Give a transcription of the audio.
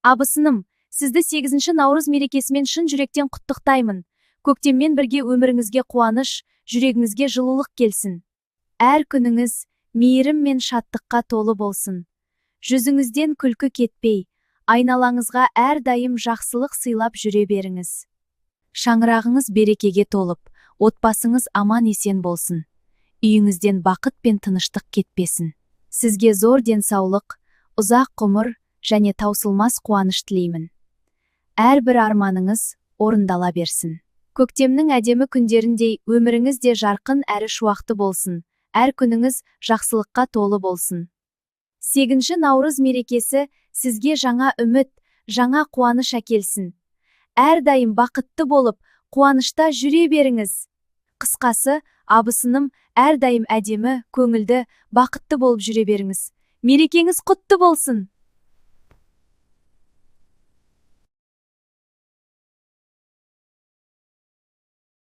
Абысыным, сізді 8 наурыз мерекесімен шын жүректен құттықтаймын. Көктеммен бірге өміріңізге қуаныш, жүрегіңізге жылулық келсін. Әр күніңіз мейірім мен шаттыққа толы болсын. Жүзіңізден күлкі кетпей, айналаңызға әрдайым жақсылық сыйлап жүре беріңіз. Шаңырағыңыз берекеге толып, отбасыңыз аман-есен болсын. Үйіңізден бақыт пен тыныштық кетпесін. Сізге зор денсаулық, ұзақ ғұмыр және таусылмас қуаныш тілеймін. Әрбір арманыңыз орындала берсін. Көктемнің әдемі күндеріндей өміріңіз де жарқын әрі шуақты болсын. Әр күніңіз жақсылыққа толы болсын. 8 наурыз мерекесі сізге жаңа үміт, жаңа қуаныш әкелсін. Әрдайым бақытты болып, қуанышта жүре беріңіз. Қысқасы, абысыным, әрдайым әдемі, көңілді, бақытты болып жүре беріңіз. Мерекеңіз құтты болсын.